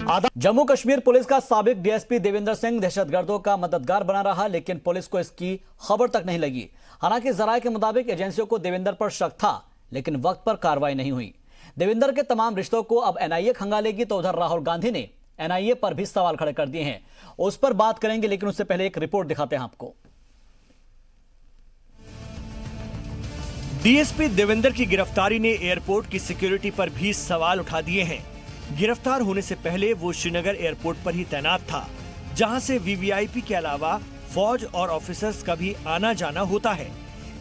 Jammu Kashmir police का साबिक DSP Devinder Singh दहशतगर्दों का मददगार बना रहा, लेकिन पुलिस को इसकी खबर तक नहीं लगी। हालांकि जराये के मुताबिक एजेंसियों को देविंदर पर शक था, लेकिन वक्त पर कार्रवाई नहीं हुई। देविंदर के तमाम रिश्तों को अब एनआईए खंगालेगी, तो उधर राहुल गांधी ने एनआईए पर भी सवाल खड़े कर दिए हैं। उस पर बात करेंगे, लेकिन उससे पहले एक रिपोर्ट दिखाते हैं आपको। डीएसपी देविंदर की गिरफ्तारी ने एयरपोर्ट की सिक्योरिटी पर भी सवाल उठा दिए हैं। गिरफ्तार होने से पहले वो श्रीनगर एयरपोर्ट पर ही तैनात था, जहां से वीवीआईपी के अलावा फौज और ऑफिसर्स का भी आना जाना होता है।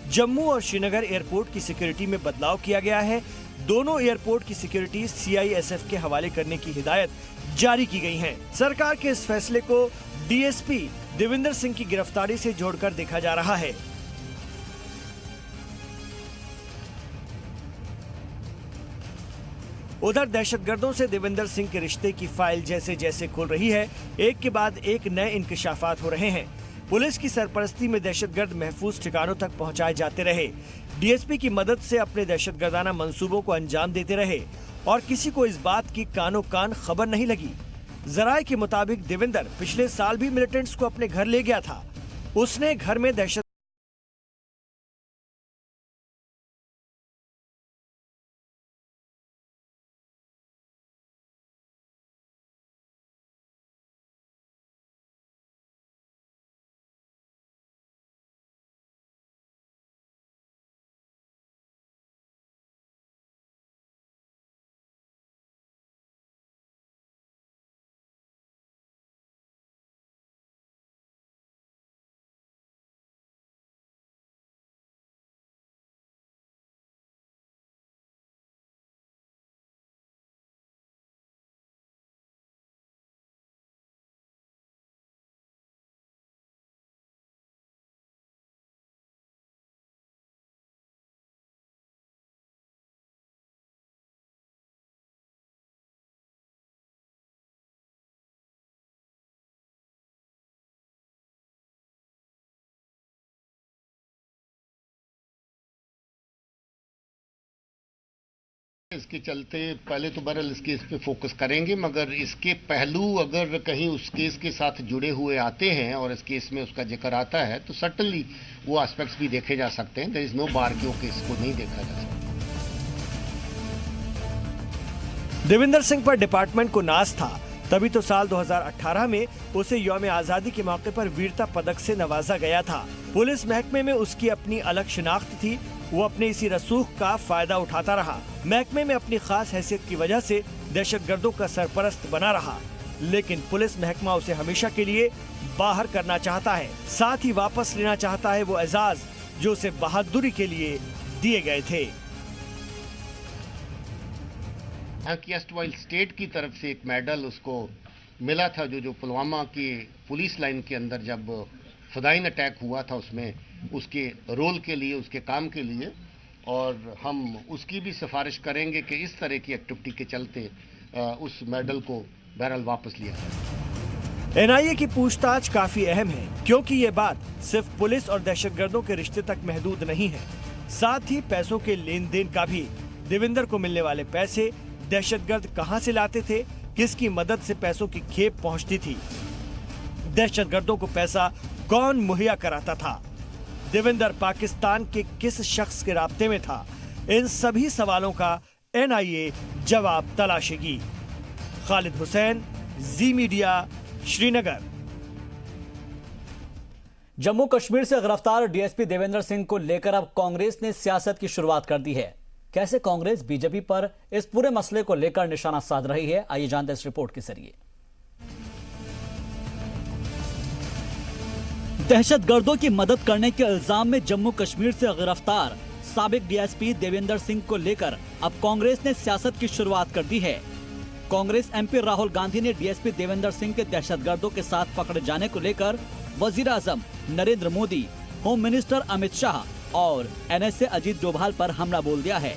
जम्मू और श्रीनगर एयरपोर्ट की सिक्योरिटी में बदलाव किया गया है। दोनों एयरपोर्ट की सिक्योरिटी सीआईएसएफ के हवाले करने की हिदायत जारी की गई है। सरकार के इस फैसले को डीएसपी देविंदर सिंह की गिरफ्तारी से जोड़कर देखा जा रहा है। उधर दहशतगर्दों से देविंदर सिंह के रिश्ते की फाइल जैसे जैसे खुल रही है, एक के बाद एक नए इंकशाफात हो रहे हैं। पुलिस की सरपरस्ती में दहशतगर्द महफूज ठिकानों तक पहुंचाए जाते रहे, डीएसपी की मदद से अपने दहशतगर्दाना मंसूबों को अंजाम देते रहे और किसी को इस बात की कानो कान खबर नहीं लगी। जराये के मुताबिक देविंदर पिछले साल भी मिलिटेंट्स को अपने घर ले गया था। उसने घर में दहशत इसके चलते पहले तो बहरहाल इस केस पे फोकस करेंगे, मगर इसके पहलू अगर कहीं उस केस के साथ जुड़े हुए आते हैं और इस केस में उसका जिक्र आता है तो सर्टनली वो एस्पेक्ट्स भी देखे जा सकते हैं। देयर इज नो बार कि वो केस को नहीं देखा जा सकता। देविंदर सिंह पर डिपार्टमेंट को नाज था, तभी तो साल 2018 में उसे यौम आजादी के मौके पर वीरता पदक से नवाजा गया था। पुलिस महकमे में उसकी अपनी अलग शिनाख्त थी, वो अपने इसी रसूख का फायदा उठाता रहा। महकमे में अपनी खास हैसियत की वजह से दहशतगर्दों का सरपरस्त बना रहा, लेकिन पुलिस महकमा उसे हमेशा के लिए बाहर करना चाहता है। साथ ही वापस लेना चाहता है वो एजाज जो उसे बहादुरी के लिए दिए गए थे। एस्टवाइल स्टेट की तरफ से एक मेडल उसको मिला था, जो पुलवामा की पुलिस लाइन के अंदर जब फदाइन अटैक हुआ था उसमें उसके रोल के लिए, उसके काम के लिए, और हम उसकी भी सिफारिश करेंगे कि इस तरह की एक्टिविटी के चलते उस मेडल को बहरहाल वापस लिया जाए। एनआईए की पूछताछ काफी अहम है, क्योंकि ये बात सिर्फ पुलिस और दहशतगर्दों के रिश्ते तक महदूद नहीं है, साथ ही पैसों के लेन देन का भी। देविंदर को मिलने वाले पैसे दहशतगर्द कहां से लाते थे, किसकी मदद से पैसों की खेप पहुंचती थी, दहशतगर्दों को पैसा कौन मुहैया कराता था, देविंदर पाकिस्तान के किस शख्स के राब्ते में था, इन सभी सवालों का एनआईए जवाब तलाशेगी। खालिद हुसैन, जी मीडिया, श्रीनगर। जम्मू कश्मीर से गिरफ्तार डीएसपी देविंदर सिंह को लेकर अब कांग्रेस ने सियासत की शुरुआत कर दी है। कैसे कांग्रेस बीजेपी पर इस पूरे मसले को लेकर निशाना साध रही है, आइए जानते हैं इस रिपोर्ट के जरिए। दहशतगर्दों की मदद करने के इल्जाम में जम्मू कश्मीर से गिरफ्तार साबिक डीएसपी देविंदर सिंह को लेकर अब कांग्रेस ने सियासत की शुरुआत कर दी है। कांग्रेस एमपी राहुल गांधी ने डीएसपी देविंदर सिंह के दहशतगर्दों के साथ पकड़े जाने को लेकर वजीर आजम नरेंद्र मोदी, होम मिनिस्टर अमित शाह और एनएसए अजीत डोभाल पर हमला बोल दिया है।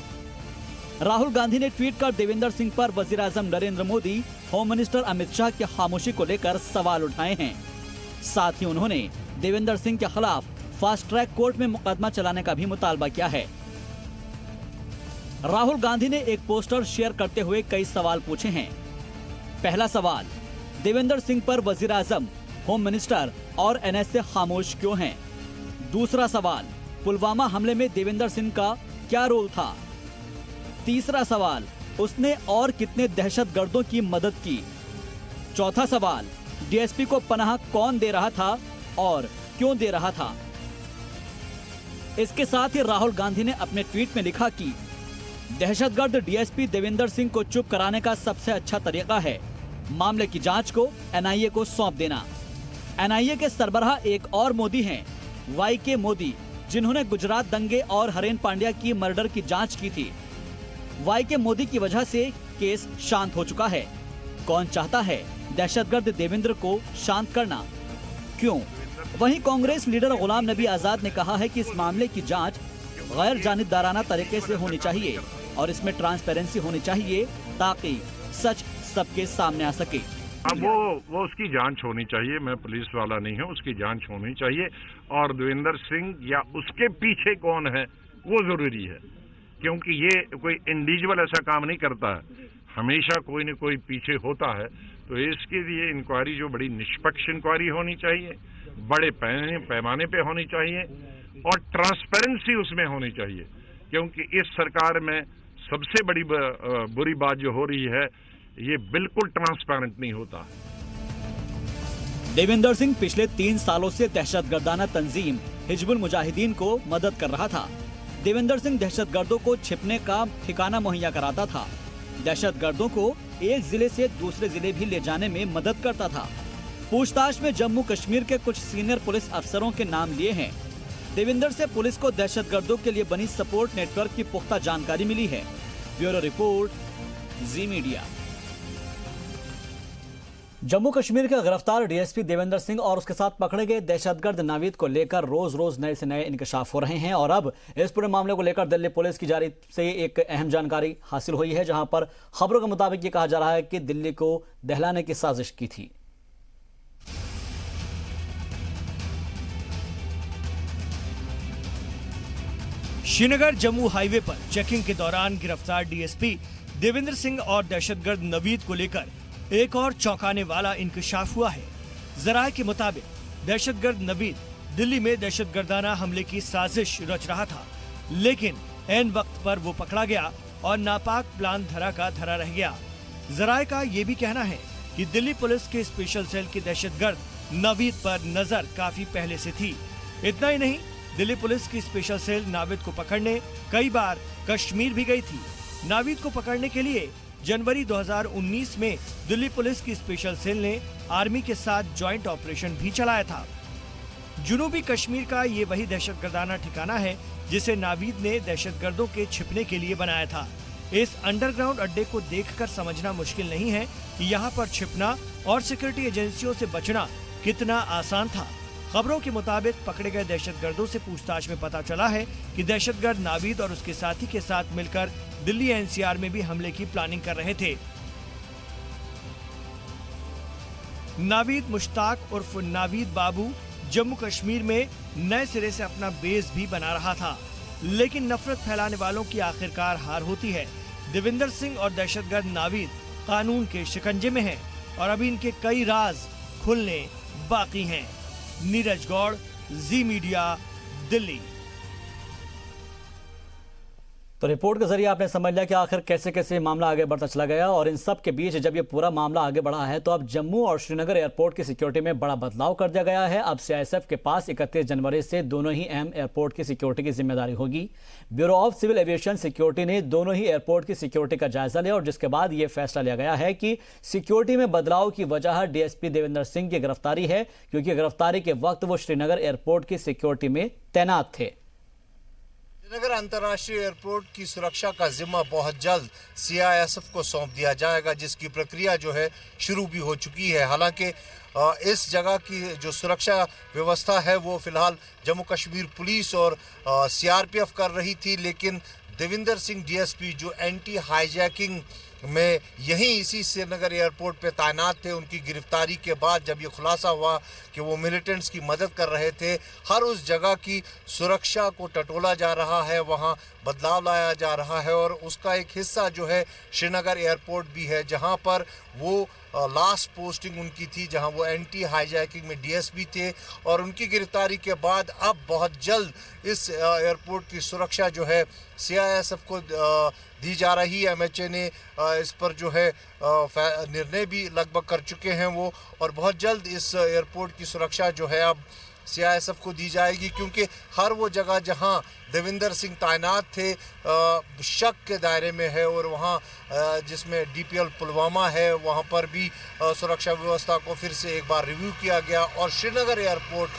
राहुल गांधी ने ट्वीट कर देविंदर सिंह पर वजीर आजम नरेंद्र मोदी, होम मिनिस्टर अमित शाह की खामोशी को लेकर सवाल उठाए हैं। साथ ही उन्होंने देविंदर सिंह के खिलाफ फास्ट ट्रैक कोर्ट में मुकदमा चलाने का भी मुतालबा किया है। राहुल गांधी ने एक पोस्टर शेयर करते हुए कई सवाल पूछे हैं। पहला सवाल, देवेंद्र सिंह पर वजीर आजम, होम मिनिस्टर और एनएसए खामोश क्यों हैं? दूसरा सवाल, पुलवामा हमले में देवेंद्र सिंह का क्या रोल था? तीसरा सवाल, उसने और कितने दहशतगर्दों की मदद की? चौथा सवाल, डीएसपी को पनाह कौन दे रहा था और क्यों दे रहा था? इसके साथ ही राहुल गांधी ने अपने ट्वीट में लिखा कि दहशतगर्द डीएसपी देवेंद्र सिंह को चुप कराने का सबसे अच्छा तरीका है मामले की जांच को एनआईए को सौंप देना। एनआईए के सरबराह एक और मोदी हैं, वाईके मोदी, जिन्होंने गुजरात दंगे और हरेन पांड्या की मर्डर की जांच की थी। वाईके मोदी की वजह से केस शांत हो चुका है। कौन चाहता है दहशतगर्द देवेंद्र को शांत करना? क्यों? वहीं कांग्रेस लीडर गुलाम नबी आजाद ने कहा है कि इस मामले की जांच गैर जानिबदाराना तरीके से होनी चाहिए और इसमें ट्रांसपेरेंसी होनी चाहिए ताकि सच सबके सामने आ सके। अब वो उसकी जांच होनी चाहिए। मैं पुलिस वाला नहीं हूँ, उसकी जांच होनी चाहिए। और देवेंद्र सिंह या उसके पीछे कौन है वो जरूरी है, क्योंकि ये कोई इंडिविजुअल ऐसा काम नहीं करता है, हमेशा कोई न कोई पीछे होता है। तो इसके लिए इंक्वायरी जो बड़ी निष्पक्ष इंक्वायरी होनी चाहिए, बड़े पैमाने पे होनी चाहिए और ट्रांसपेरेंसी उसमें होनी चाहिए, क्योंकि इस सरकार में सबसे बड़ी बुरी बात जो हो रही है, ये बिल्कुल ट्रांसपेरेंट नहीं होता। देवेंद्र सिंह पिछले 3 सालों से दहशतगर्दाना तंजीम हिजबुल मुजाहिदीन को मदद कर रहा था। देवेंद्र सिंह दहशतगर्दों को छिपने का ठिकाना मुहैया कराता था। दहशतगर्दों को एक जिले से दूसरे जिले भी ले जाने में मदद करता था। पूछताछ में जम्मू कश्मीर के कुछ सीनियर पुलिस अफसरों के नाम लिए हैं। देवेंद्र से पुलिस को दहशतगर्दों के लिए बनी सपोर्ट नेटवर्क की पुख्ता जानकारी मिली है। ब्यूरो रिपोर्ट, जी मीडिया। जम्मू कश्मीर के गिरफ्तार डीएसपी देवेंद्र सिंह और उसके साथ पकड़े गए दहशतगर्द नावीद को लेकर रोज रोज नए से नए इंकशाफ हो रहे हैं और अब इस पूरे मामले को लेकर दिल्ली पुलिस की जारी से एक अहम जानकारी हासिल हुई है, जहां पर खबरों के मुताबिक ये कहा जा रहा है कि दिल्ली को दहलाने की साजिश की थी। श्रीनगर जम्मू हाईवे पर चेकिंग के दौरान गिरफ्तार डीएसपी देवेंद्र सिंह और दहशतगर्द नवीद को लेकर एक और चौंकाने वाला इंकशाफ हुआ है। जराये के मुताबिक दहशतगर्द नवीद दिल्ली में दहशतगर्दाना हमले की साजिश रच रहा था, लेकिन ऐन वक्त पर वो पकड़ा गया और नापाक प्लान धरा का धरा रह गया। जराये का ये भी कहना है कि दिल्ली पुलिस के स्पेशल सेल की दहशतगर्द नवीद पर नजर काफी पहले से थी। इतना ही नहीं, दिल्ली पुलिस की स्पेशल सेल नावीद को पकड़ने कई बार कश्मीर भी गई थी। नावीद को पकड़ने के लिए जनवरी 2019 में दिल्ली पुलिस की स्पेशल सेल ने आर्मी के साथ जॉइंट ऑपरेशन भी चलाया था। जुनूबी कश्मीर का ये वही दहशतगर्दाना ठिकाना है जिसे नावीद ने दहशतगर्दों के छिपने के लिए बनाया था। इस अंडरग्राउंड अड्डे को देखकर समझना मुश्किल नहीं है कि यहाँ पर छिपना और सिक्योरिटी एजेंसियों से बचना कितना आसान था। खबरों के मुताबिक पकड़े गए दहशतगर्दों से पूछताछ में पता चला है कि दहशतगर्द नावीद और उसके साथी के साथ मिलकर दिल्ली एनसीआर में भी हमले की प्लानिंग कर रहे थे। नावीद मुश्ताक उर्फ नावीद बाबू जम्मू कश्मीर में नए सिरे से अपना बेस भी बना रहा था, लेकिन नफरत फैलाने वालों की आखिरकार हार होती है। देवेंद्र सिंह और दहशतगर्द नावीद कानून के शिकंजे में हैं और अभी इनके कई राज खुलने बाकी हैं। नीरज गौड़, जी मीडिया, दिल्ली। तो रिपोर्ट के जरिए आपने समझ लिया कि आखिर कैसे कैसे मामला आगे बढ़ता चला गया और इन सब के बीच जब ये पूरा मामला आगे बढ़ा है तो अब जम्मू और श्रीनगर एयरपोर्ट की सिक्योरिटी में बड़ा बदलाव कर दिया गया है। अब सीआईएसएफ के पास 31 जनवरी से दोनों ही अहम एयरपोर्ट की सिक्योरिटी की जिम्मेदारी होगी। Bureau of Civil Aviation Security ने दोनों ही एयरपोर्ट की सिक्योरिटी का जायजा लिया और जिसके बाद ये फैसला लिया गया है कि सिक्योरिटी में बदलाव की वजह डीएसपी देवेंद्र सिंह की गिरफ्तारी है, क्योंकि गिरफ्तारी के वक्त वो श्रीनगर एयरपोर्ट की सिक्योरिटी में तैनात थे। श्रीनगर अंतर्राष्ट्रीय एयरपोर्ट की सुरक्षा का जिम्मा बहुत जल्द सीआईएसएफ को सौंप दिया जाएगा, जिसकी प्रक्रिया जो है शुरू भी हो चुकी है। हालांकि इस जगह की जो सुरक्षा व्यवस्था है वो फिलहाल जम्मू कश्मीर पुलिस और सीआरपीएफ कर रही थी, लेकिन देवेंद्र सिंह डीएसपी जो एंटी हाईजैकिंग में यहीं इसी श्रीनगर एयरपोर्ट पे तैनात थे, उनकी गिरफ्तारी के बाद जब ये खुलासा हुआ कि वो मिलिटेंट्स की मदद कर रहे थे, हर उस जगह की सुरक्षा को टटोला जा रहा है, वहाँ बदलाव लाया जा रहा है और उसका एक हिस्सा जो है श्रीनगर एयरपोर्ट भी है, जहाँ पर वो लास्ट पोस्टिंग उनकी थी, जहां वो एंटी हाईजैकिंग में डीएसपी थे। और उनकी गिरफ्तारी के बाद अब बहुत जल्द इस एयरपोर्ट की सुरक्षा जो है सीआईएसएफ को दी जा रही है। एमएचए ने इस पर जो है निर्णय भी लगभग कर चुके हैं वो, और बहुत जल्द इस एयरपोर्ट की सुरक्षा जो है अब सीआईएसएफ को दी जाएगी, क्योंकि हर वो जगह जहां देविंदर सिंह तैनात थे शक के दायरे में है, और वहां जिसमें डीपीएल पुलवामा है वहां पर भी सुरक्षा व्यवस्था को फिर से एक बार रिव्यू किया गया। और श्रीनगर एयरपोर्ट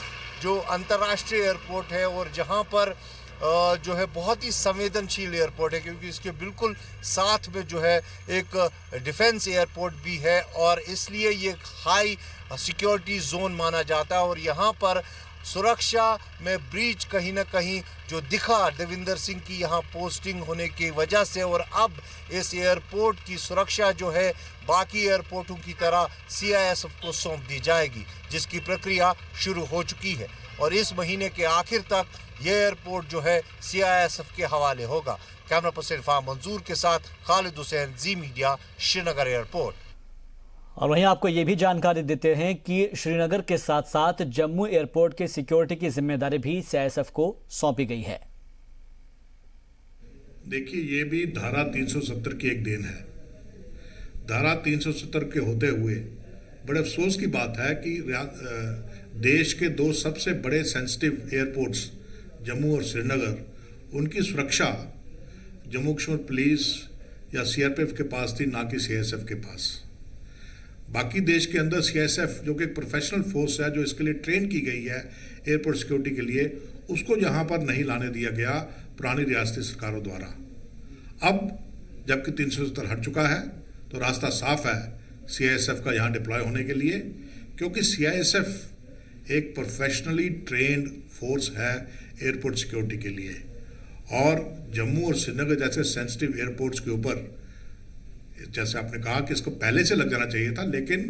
जो अंतर्राष्ट्रीय एयरपोर्ट है और जहां पर जो है बहुत ही संवेदनशील एयरपोर्ट है, क्योंकि इसके बिल्कुल साथ में जो है एक डिफेंस एयरपोर्ट भी है, और इसलिए ये हाई सिक्योरिटी जोन माना जाता है। और यहाँ पर सुरक्षा में ब्रीच कहीं ना कहीं जो दिखा देविंदर सिंह की यहाँ पोस्टिंग होने की वजह से, और अब इस एयरपोर्ट की सुरक्षा जो है बाकी एयरपोर्टों की तरह सीआईएसएफ को सौंप दी जाएगी, जिसकी प्रक्रिया शुरू हो चुकी है। और इस महीने के आखिर तक ये एयरपोर्ट जो है सीआईएसएफ के हवाले होगा। कैमरा पर्सन इरफान मंजूर के साथ खालिद हुसैन, जी मीडिया, श्रीनगर एयरपोर्ट। और वहीं आपको ये भी जानकारी देते हैं कि श्रीनगर के साथ साथ जम्मू एयरपोर्ट के सिक्योरिटी की जिम्मेदारी भी सीआईएसएफ को सौंपी गई है। देखिए, ये भी धारा 370 की एक देन है। धारा 370 के होते हुए बड़े अफसोस की बात है कि देश के दो सबसे बड़े सेंसिटिव एयरपोर्ट्स जम्मू और श्रीनगर, उनकी सुरक्षा जम्मू कश्मीर पुलिस या सीआरपीएफ के पास थी, ना कि सीआईएसएफ के पास। बाकी देश के अंदर सीआईएसएफ जो कि एक प्रोफेशनल फोर्स है, जो इसके लिए ट्रेन की गई है एयरपोर्ट सिक्योरिटी के लिए, उसको यहाँ पर नहीं लाने दिया गया पुरानी रियासती सरकारों द्वारा। अब जबकि 370 हट चुका है तो रास्ता साफ है सीआईएसएफ का यहाँ डिप्लॉय होने के लिए, क्योंकि सीआईएसएफ एक प्रोफेशनली ट्रेन्ड फोर्स है एयरपोर्ट सिक्योरिटी के लिए। और जम्मू और श्रीनगर जैसे सेंसिटिव एयरपोर्ट्स के ऊपर, जैसे आपने कहा कि इसको पहले से लग जाना चाहिए था, लेकिन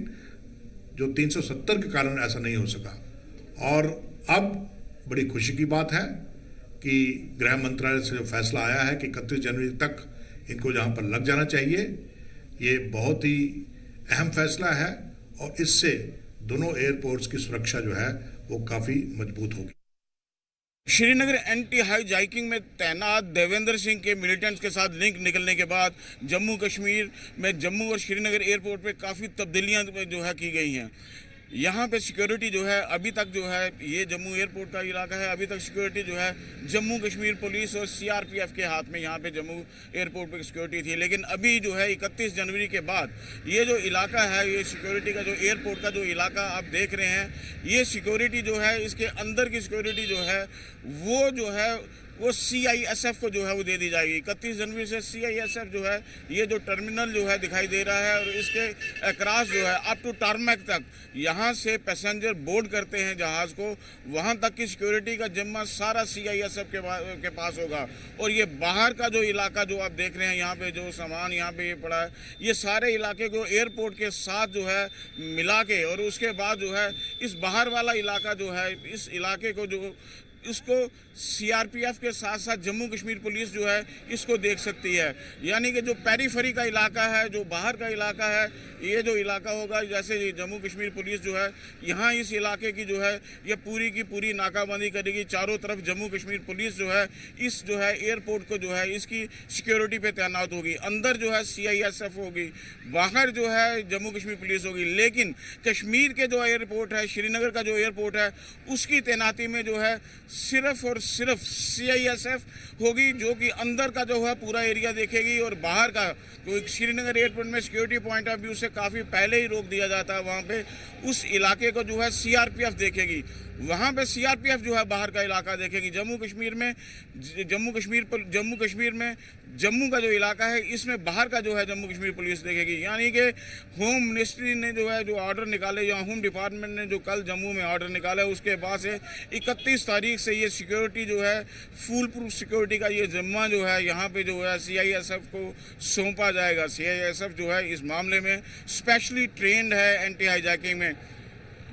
जो 370 के कारण ऐसा नहीं हो सका। और अब बड़ी खुशी की बात है कि गृह मंत्रालय से जो फैसला आया है कि 31 जनवरी तक इनको जहां पर लग जाना चाहिए, ये बहुत ही अहम फैसला है, और इससे दोनों एयरपोर्ट्स की सुरक्षा जो है वो काफ़ी मजबूत होगी। श्रीनगर एंटी हाईजैकिंग में तैनात देवेंद्र सिंह के मिलिटेंट्स के साथ लिंक निकलने के बाद जम्मू कश्मीर में जम्मू और श्रीनगर एयरपोर्ट पे काफ़ी तब्दीलियां जो है की गई हैं। यहाँ पे सिक्योरिटी जो है अभी तक जो है, ये जम्मू एयरपोर्ट का इलाका है, अभी तक सिक्योरिटी जो है जम्मू कश्मीर पुलिस और सीआरपीएफ के हाथ में यहाँ पे जम्मू एयरपोर्ट पे सिक्योरिटी थी। लेकिन अभी जो है 31 जनवरी के बाद ये जो इलाका है, ये सिक्योरिटी का जो एयरपोर्ट का जो इलाका आप देख रहे हैं, ये सिक्योरिटी जो है, इसके अंदर की सिक्योरिटी जो है वो सीआईएसएफ को जो है वो दे दी जाएगी। 31 जनवरी से सीआईएसएफ जो है, ये जो टर्मिनल जो है दिखाई दे रहा है, और इसके अक्रॉस जो है अप टू टारमैक तक, यहाँ से पैसेंजर बोर्ड करते हैं जहाज़ को, वहाँ तक की सिक्योरिटी का जिम्मा सारा सीआईएसएफ के पास होगा। और ये बाहर का जो इलाका जो आप देख रहे हैं, यहाँ पे जो सामान यहाँ पे ये पड़ा है, ये सारे इलाके को एयरपोर्ट के साथ जो है मिला के, और उसके बाद जो है इस बाहर वाला इलाका जो है, इस इलाके को जो इसको सीआरपीएफ के साथ साथ जम्मू कश्मीर पुलिस जो है इसको देख सकती है। यानी कि जो पेरीफेरी का इलाका है, जो बाहर का इलाका है, ये जो इलाका होगा, जैसे जम्मू कश्मीर पुलिस जो है यहाँ इस इलाके की जो है ये पूरी की पूरी नाकाबंदी करेगी। चारों तरफ जम्मू कश्मीर पुलिस जो है इस जो है एयरपोर्ट को जो है इसकी सिक्योरिटी पे तैनात होगी। अंदर जो है सीआईएसएफ होगी, बाहर जो है जम्मू कश्मीर पुलिस होगी। लेकिन कश्मीर के जो एयरपोर्ट है, श्रीनगर का जो एयरपोर्ट है, उसकी तैनाती में जो है सिर्फ और सिर्फ सीआईएसएफ होगी, जो कि अंदर का जो है पूरा एरिया देखेगी, और बाहर का जो श्रीनगर एयरपोर्ट में सिक्योरिटी पॉइंट ऑफ व्यू से काफ़ी पहले ही रोक दिया जाता है, वहाँ पे उस इलाके को जो है सीआरपीएफ देखेगी। वहाँ पे सीआरपीएफ जो है बाहर का इलाका देखेगी। जम्मू कश्मीर में जम्मू का जो इलाका है, इसमें बाहर का जो है जम्मू कश्मीर पुलिस देखेगी। यानी कि होम मिनिस्ट्री ने जो है जो ऑर्डर निकाले, या होम डिपार्टमेंट ने जो कल जम्मू में ऑर्डर निकाला है, उसके बाद से 31 तारीख से ये सिक्योरिटी जो है फुल प्रूफ सिक्योरिटी का ये जिम्मा जो है यहाँ पे जो है सीआईएसएफ को सौंपा जाएगा। सीआईएसएफ जो है इस मामले में स्पेशली ट्रेंड है एंटी हाईजैकिंग में।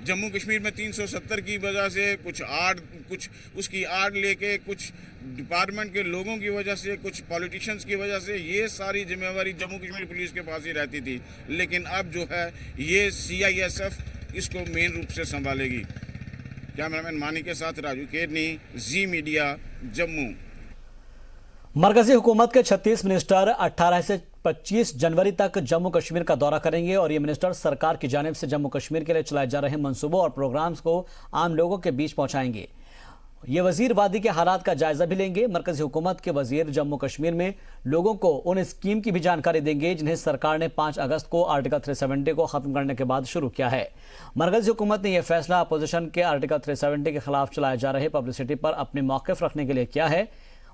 जम्मू कश्मीर में 370 की वजह से कुछ उसकी आड़ लेके कुछ डिपार्टमेंट के लोगों की वजह से, कुछ पॉलिटिशियंस की वजह से ये सारी जिम्मेवारी जम्मू कश्मीर पुलिस के पास ही रहती थी। लेकिन अब जो है ये CISF इसको मेन रूप से संभालेगी। कैमरामैन मानी के साथ राजू केरनी, जी मीडिया, जम्मू। मरकजी हुकूमत के 36 मिनिस्टर 18 से 25 जनवरी तक जम्मू कश्मीर का दौरा करेंगे और ये मिनिस्टर सरकार की जानिब से जम्मू कश्मीर के लिए चलाए जा रहे मंसूबों और प्रोग्राम्स को आम लोगों के बीच पहुंचाएंगे। ये वजीर वादी के हालात का जायजा भी लेंगे। मरकजी हुकूमत के वजीर जम्मू कश्मीर में लोगों को उन स्कीम की भी जानकारी देंगे जिन्हें सरकार ने 5 अगस्त को आर्टिकल 370 को खत्म करने के बाद शुरू किया है। मरकजी हुकूमत ने यह फैसला अपोजिशन के आर्टिकल 370 के खिलाफ चलाए जा रहे पब्लिसिटी पर अपने मौक़िफ़ रखने के लिए किया है।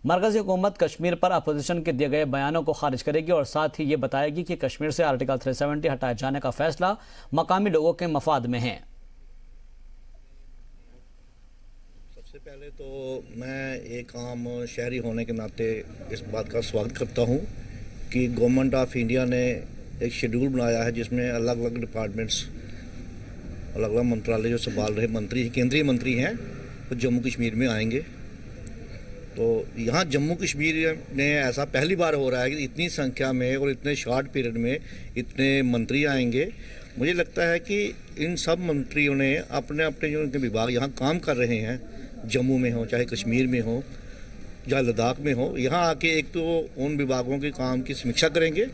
मरकजी हुकूमत कश्मीर पर अपोजिशन के दिए गए बयानों को खारिज करेगी और साथ ही ये बताएगी कि कश्मीर से आर्टिकल 370 हटाए जाने का फैसला मकामी लोगों के मफाद में है। सबसे पहले तो मैं एक आम शहरी होने के नाते इस बात का स्वागत करता हूँ कि गवर्नमेंट ऑफ इंडिया ने एक शेड्यूल बनाया है जिसमें अलग अलग डिपार्टमेंट्स, अलग अलग मंत्रालय जो संभाल रहे मंत्री, केंद्रीय मंत्री हैं, वो जम्मू कश्मीर में आएंगे। तो यहाँ जम्मू कश्मीर में ऐसा पहली बार हो रहा है कि इतनी संख्या में और इतने शॉर्ट पीरियड में इतने मंत्री आएंगे। मुझे लगता है कि इन सब मंत्रियों ने अपने अपने जो उनके विभाग यहाँ काम कर रहे हैं, जम्मू में हो चाहे कश्मीर में हो या लद्दाख में हो, यहाँ आके एक तो उन विभागों के काम की समीक्षा करेंगे,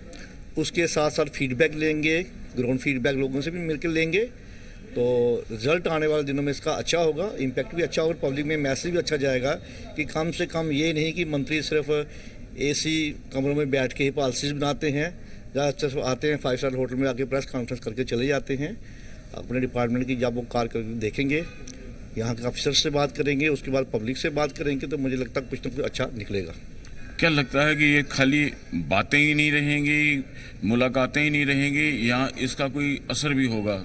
उसके साथ साथ फीडबैक लेंगे, ग्राउंड फीडबैक लोगों से भी मिलकर लेंगे। तो रिज़ल्ट आने वाले दिनों में इसका अच्छा होगा, इम्पैक्ट भी अच्छा होगा, पब्लिक में मैसेज भी अच्छा जाएगा कि कम से कम ये नहीं कि मंत्री सिर्फ AC कमरों में बैठ के ही पॉलिसीज बनाते हैं या सिर्फ आते हैं 5 स्टार होटल में आके प्रेस कॉन्फ्रेंस करके चले जाते हैं। अपने डिपार्टमेंट की जब वो कारकर्दगी देखेंगे, यहाँ के अफसर से बात करेंगे, उसके बाद पब्लिक से बात करेंगे, तो मुझे लगता है कुछ ना कुछ अच्छा निकलेगा। क्या लगता है कि ये खाली बातें ही नहीं रहेंगी, मुलाकातें ही नहीं रहेंगी, या इसका कोई असर भी होगा?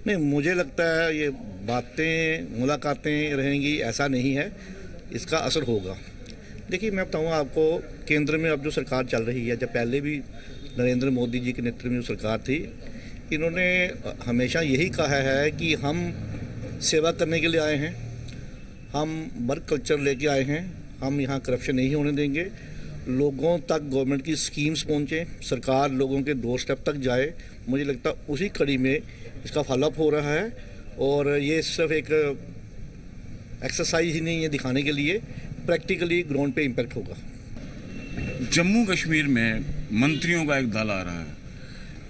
नहीं, मुझे लगता है ये बातें मुलाकातें रहेंगी ऐसा नहीं है, इसका असर होगा। देखिए मैं बताऊँ आपको, केंद्र में अब जो सरकार चल रही है, जब पहले भी नरेंद्र मोदी जी के नेतृत्व में जो सरकार थी, इन्होंने हमेशा यही कहा है कि हम सेवा करने के लिए आए हैं, हम वर्क कल्चर लेके आए हैं, हम यहाँ करप्शन नहीं होने देंगे, लोगों तक गवर्नमेंट की स्कीम्स पहुँचे, सरकार लोगों के डोर स्टेप तक जाए। मुझे लगता है उसी कड़ी में इसका फॉलोअप हो रहा है और ये सिर्फ एक एक्सरसाइज ही नहीं है दिखाने के लिए, प्रैक्टिकली ग्राउंड पे इम्पैक्ट होगा। जम्मू कश्मीर में मंत्रियों का एक दल आ रहा है,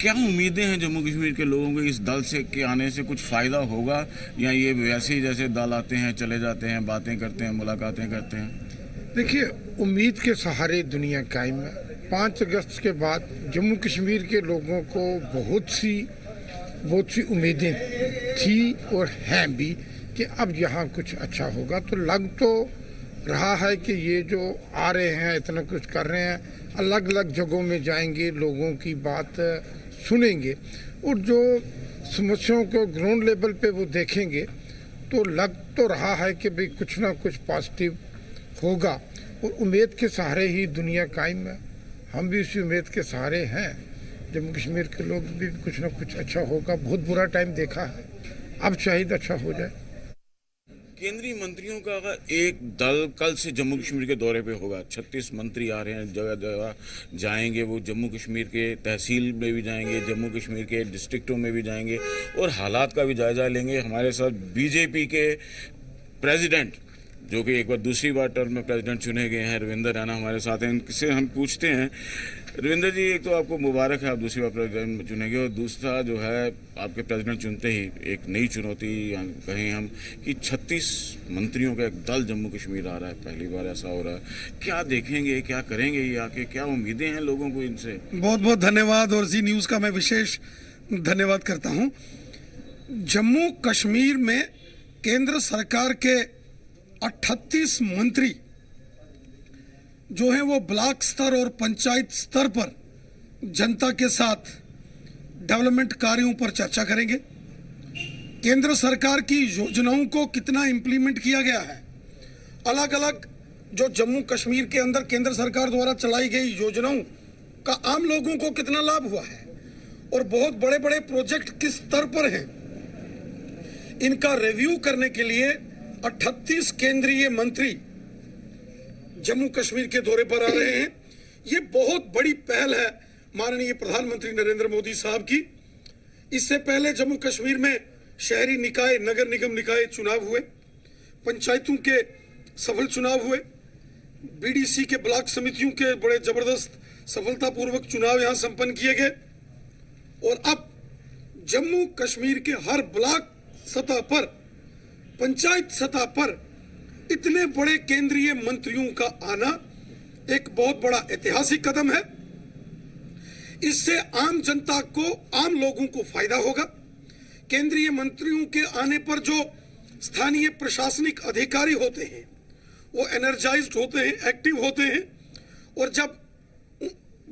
क्या उम्मीदें हैं जम्मू कश्मीर के लोगों को इस दल से के आने से? कुछ फ़ायदा होगा या ये वैसे ही जैसे दल आते हैं चले जाते हैं, बातें करते हैं, मुलाकातें करते हैं? देखिए, उम्मीद के सहारे दुनिया कायम है। 5 अगस्त के बाद जम्मू कश्मीर के लोगों को बहुत सी उम्मीदें थी और हैं भी कि अब यहाँ कुछ अच्छा होगा। तो लग तो रहा है कि ये जो आ रहे हैं, इतना कुछ कर रहे हैं, अलग अलग जगहों में जाएंगे, लोगों की बात सुनेंगे और जो समस्याओं को ग्राउंड लेवल पे वो देखेंगे, तो लग तो रहा है कि भाई कुछ ना कुछ पॉजिटिव होगा। और उम्मीद के सहारे ही दुनिया कायम है, हम भी उसी उम्मीद के सहारे हैं। जम्मू कश्मीर के लोग भी कुछ ना कुछ अच्छा होगा। बहुत बुरा टाइम देखा है, अब शायद अच्छा हो जाए। केंद्रीय मंत्रियों का एक दल कल से जम्मू कश्मीर के दौरे पे होगा। 36 मंत्री आ रहे हैं, जगह जगह जाएंगे। वो जम्मू कश्मीर के तहसील में भी जाएंगे, जम्मू कश्मीर के डिस्ट्रिक्टों में भी जाएंगे और हालात का भी जायजा लेंगे। हमारे साथ बीजेपी के प्रेसिडेंट, जो कि एक बार दूसरी बार टर्म में प्रेसिडेंट चुने गए हैं, रविंदर रैना हमारे साथ हैं। इनसे हम पूछते हैं, रविंदर जी, एक तो आपको मुबारक है, आप दूसरी बार प्रेसिडेंट चुने गए, और दूसरा जो है आपके प्रेसिडेंट चुनते ही एक नई चुनौती कहें हम कि 36 मंत्रियों का एक दल जम्मू कश्मीर आ रहा है, पहली बार ऐसा हो रहा है। क्या देखेंगे, क्या करेंगे ये आके, क्या उम्मीदें हैं लोगों को इनसे? बहुत बहुत धन्यवाद और जी न्यूज़ का मैं विशेष धन्यवाद करता हूँ। जम्मू कश्मीर में केंद्र सरकार के 38 मंत्री जो हैं वो ब्लॉक स्तर और पंचायत स्तर पर जनता के साथ डेवलपमेंट कार्यों पर चर्चा करेंगे। केंद्र सरकार की योजनाओं को कितना इम्प्लीमेंट किया गया है, अलग अलग जो जम्मू कश्मीर के अंदर केंद्र सरकार द्वारा चलाई गई योजनाओं का आम लोगों को कितना लाभ हुआ है और बहुत बड़े बड़े प्रोजेक्ट किस स्तर पर हैं, इनका रिव्यू करने के लिए 38 केंद्रीय मंत्री जम्मू कश्मीर के दौरे पर आ रहे हैं। ये बहुत बड़ी पहल है माननीय प्रधानमंत्री नरेंद्र मोदी साहब की। इससे पहले जम्मू कश्मीर में शहरी निकाय, नगर निगम निकाय चुनाव हुए, पंचायतों के सफल चुनाव हुए, बीडीसी के ब्लॉक समितियों के बड़े जबरदस्त सफलतापूर्वक चुनाव यहां संपन्न किए गए। और अब जम्मू कश्मीर के हर ब्लॉक सतह पर, पंचायत सतह पर इतने बड़े केंद्रीय मंत्रियों का आना एक बहुत बड़ा ऐतिहासिक कदम है। इससे आम जनता को, आम लोगों को फायदा होगा। केंद्रीय मंत्रियों के आने पर जो स्थानीय प्रशासनिक अधिकारी होते हैं वो एनर्जाइज्ड होते हैं, एक्टिव होते हैं। और जब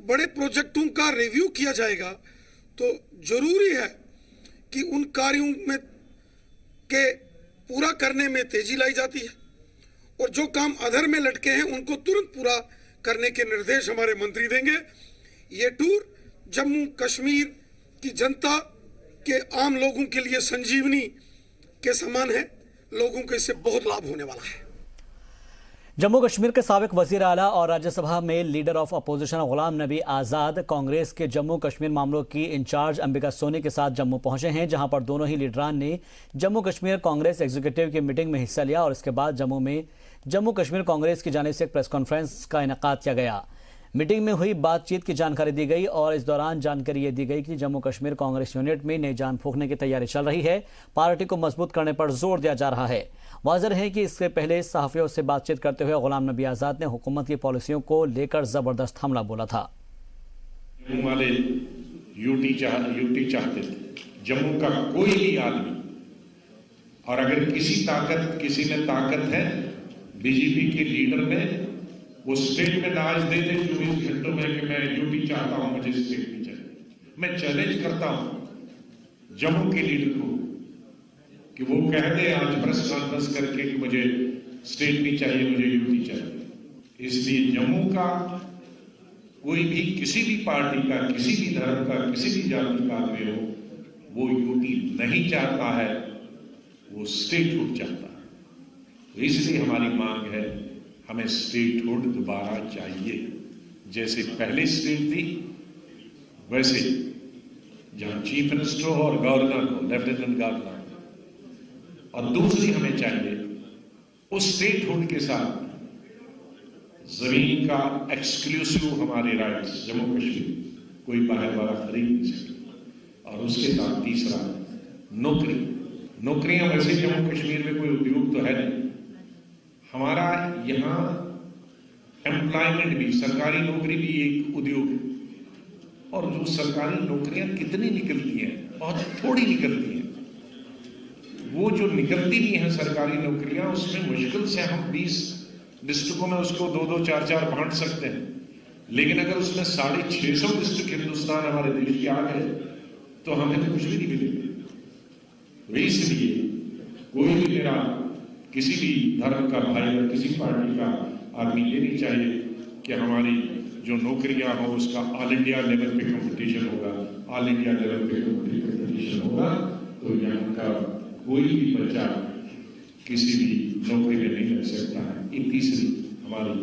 बड़े प्रोजेक्टों का रिव्यू किया जाएगा तो जरूरी है कि उन कार्यों में के पूरा करने में तेजी लाई जाती है और जो काम अधर में लटके हैं उनको तुरंत पूरा करने के निर्देश हमारे मंत्री देंगे। ये टूर जम्मू कश्मीर की जनता के, आम लोगों के लिए संजीवनी के समान है। लोगों को इससे बहुत लाभ होने वाला है। जम्मू कश्मीर के साबिक वजीर आला और राज्यसभा में leader of opposition Ghulam Nabi Azad Congress के जम्मू कश्मीर मामलों की इंचार्ज अंबिका सोनी के साथ जम्मू पहुंचे हैं, जहां पर दोनों ही लीडरान ने जम्मू कश्मीर कांग्रेस एग्जीक्यूटिव की मीटिंग में हिस्सा लिया और इसके बाद जम्मू में जम्मू कश्मीर कांग्रेस की जानिब से एक प्रेस कॉन्फ्रेंस का इनेकाद किया गया। मीटिंग में हुई बातचीत की जानकारी दी गई और इस दौरान जानकारी ये दी गई कि जम्मू कश्मीर कांग्रेस यूनिट में नई जान फूंकने की तैयारी चल रही है। पार्टी को मजबूत करने पर जोर दिया जा रहा है। वाज़ेह है कि इससे पहले सहाफ़ियों से बातचीत करते हुए गुलाम नबी आज़ाद ने हुकूमत की पॉलिसियों को लेकर जबरदस्त हमला बोला था। वाले यूटी चाहते थे, जम्मू का कोई भी आदमी, और अगर किसी में ताकत है बीजेपी के लीडर में, वो स्टेटमेंट आज दे दे 24 घंटों में कि मैं यूटी चाहता हूं, मुझे स्टेट नहीं चाहिए। मैं चैलेंज करता हूं जम्मू के लीडर को कि वो कह दे आज प्रेस कॉन्फ्रेंस करके कि मुझे स्टेट नहीं चाहिए, मुझे यूटी चाहिए। इसलिए जम्मू का कोई भी, किसी भी पार्टी का, किसी भी धर्म का, किसी भी जाति का आदमी हो, वो यूटी नहीं चाहता है, वो स्टेटहुड चाहता है। तो इसलिए हमारी मांग है, हमें स्टेटहुड दोबारा चाहिए। जैसे पहले स्टेट थी वैसे जहां चीफ मिनिस्टर हो और गवर्नर हो, लेफ्टिनेंट गवर्नर, और दूसरी हमें चाहिए उस स्टेटहुड के साथ जमीन का एक्सक्लूसिव हमारे राइट्स, जम्मू कश्मीर कोई बाहर वाला खरीद नहीं सकता। और उसके साथ तीसरा नौकरियां। वैसे जम्मू कश्मीर में कोई उद्योग तो है नहीं, हमारा यहाँ एम्प्लॉयमेंट भी, सरकारी नौकरी भी एक उद्योग है। और जो सरकारी नौकरियां कितनी निकलती हैं, बहुत थोड़ी निकलती हैं। वो जो निकलती भी हैं सरकारी नौकरियां, उसमें मुश्किल से हम 20 डिस्ट्रिक्टों में उसको 2-2, 4-4 बांट सकते हैं। लेकिन अगर उसमें 650 डिस्ट्रिक्ट हिंदुस्तान हमारे देश के आ गए तो हमें तो कुछ भी नहीं मिलेगा। इसलिए कोई भी मेरा किसी भी धर्म का भाई या किसी पार्टी का आदमी ये नहीं चाहिए कि हमारी जो नौकरियां हो उसका ऑल इंडिया लेवल पे कंपटीशन होगा। ऑल इंडिया लेवल पे कंपटीशन होगा तो यहाँ का कोई भी बच्चा किसी भी नौकरी में नहीं लग सकता है। ये तीसरी हमारी